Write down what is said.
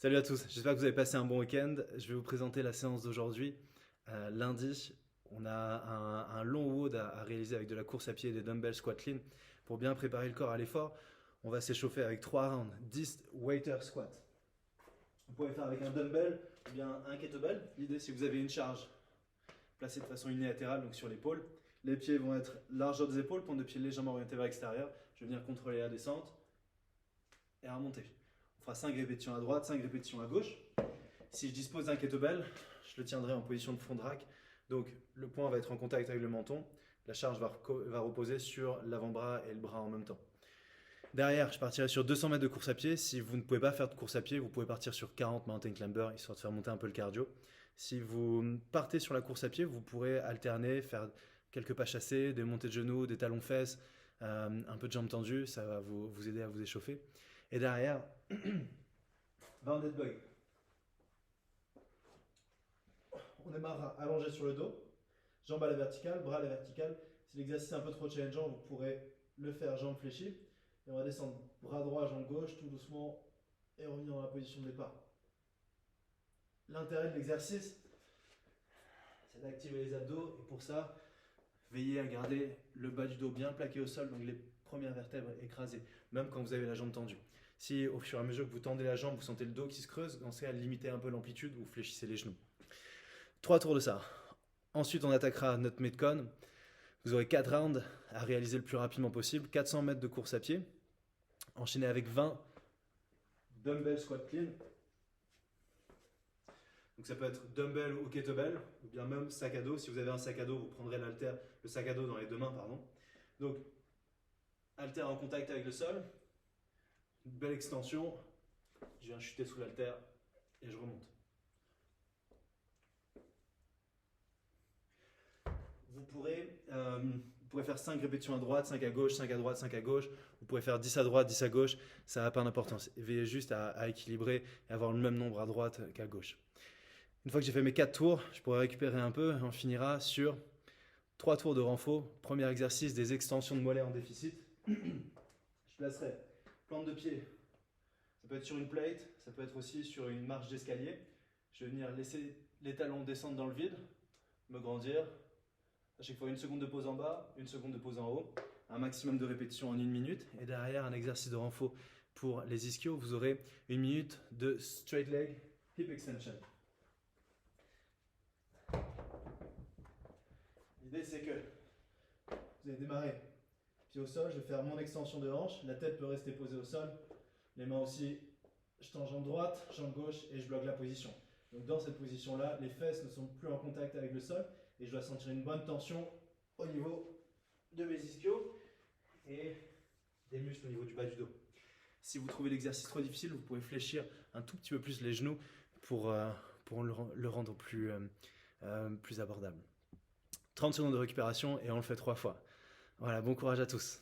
Salut à tous, j'espère que vous avez passé un bon week-end. Je vais vous présenter la séance d'aujourd'hui. Lundi, on a un long WOD à réaliser avec de la course à pied et des dumbbells squat clean. Pour bien préparer le corps à l'effort, on va s'échauffer avec 3 rounds, 10 waiter squat. Vous pouvez faire avec un dumbbell ou bien un kettlebell. L'idée, si vous avez une charge placée de façon unilatérale, donc sur l'épaule, les pieds vont être largeur des épaules, pointe de pied légèrement orientée vers l'extérieur. Je vais venir contrôler la descente et à remonter. On fera 5 répétitions à droite, 5 répétitions à gauche. Si je dispose d'un kettlebell, je le tiendrai en position de front rack. Donc le poing va être en contact avec le menton. La charge va reposer sur l'avant-bras et le bras en même temps. Derrière, je partirai sur 200 mètres de course à pied. Si vous ne pouvez pas faire de course à pied, vous pouvez partir sur 40 mountain climber, histoire de faire monter un peu le cardio. Si vous partez sur la course à pied, vous pourrez alterner, faire quelques pas chassés, des montées de genoux, des talons-fesses, un peu de jambes tendues. Ça va vous aider à vous échauffer. Et derrière, rounded bug. On démarre allongé sur le dos, jambes à la verticale, bras à la verticale. Si l'exercice est un peu trop challengeant, vous pourrez le faire jambes fléchies. Et on va descendre bras droit, jambe gauche, tout doucement, et revenir dans la position de départ. L'intérêt de l'exercice, c'est d'activer les abdos, et pour ça, veillez à garder le bas du dos bien plaqué au sol, donc les premières vertèbres écrasées, même quand vous avez la jambe tendue. Si au fur et à mesure que vous tendez la jambe, vous sentez le dos qui se creuse, dans ce cas, limitez un peu l'amplitude, vous fléchissez les genoux. 3 tours de ça. Ensuite, on attaquera notre Metcon. Vous aurez 4 rounds à réaliser le plus rapidement possible. 400 mètres de course à pied. Enchaîné avec 20 dumbbell squat clean. Donc ça peut être dumbbell ou kettlebell, ou bien même sac à dos. Si vous avez un sac à dos, vous prendrez le sac à dos dans les deux mains. Donc, haltère en contact avec le sol. Une belle extension. Je viens chuter sous l'haltère et je remonte. Vous pourrez faire 5 répétitions à droite, 5 à gauche, 5 à droite, 5 à gauche. Vous pourrez faire 10 à droite, 10 à gauche. Ça n'a pas d'importance. Veillez juste à équilibrer et avoir le même nombre à droite qu'à gauche. Une fois que j'ai fait mes 4 tours, je pourrai récupérer un peu et on finira sur 3 tours de renfort. Premier exercice, des extensions de mollets en déficit. Je placerai plante de pied. Ça peut être sur une plate, ça peut être aussi sur une marche d'escalier. Je vais venir laisser les talons descendre dans le vide, me grandir. À chaque fois, une seconde de pause en bas, une seconde de pause en haut. Un maximum de répétitions en 1 minute. Et derrière, un exercice de renfort pour les ischios. Vous aurez 1 minute de straight leg hip extension. L'idée, c'est que vous allez démarrer pied au sol. Je vais faire mon extension de hanche. La tête peut rester posée au sol. Les mains aussi. Je tends jambe droite, jambe gauche et je bloque la position. Donc dans cette position-là, les fesses ne sont plus en contact avec le sol et je dois sentir une bonne tension au niveau de mes ischios et des muscles au niveau du bas du dos. Si vous trouvez l'exercice trop difficile, vous pouvez fléchir un tout petit peu plus les genoux pour le rendre plus abordable. 30 secondes de récupération et on le fait 3 fois. Voilà, bon courage à tous.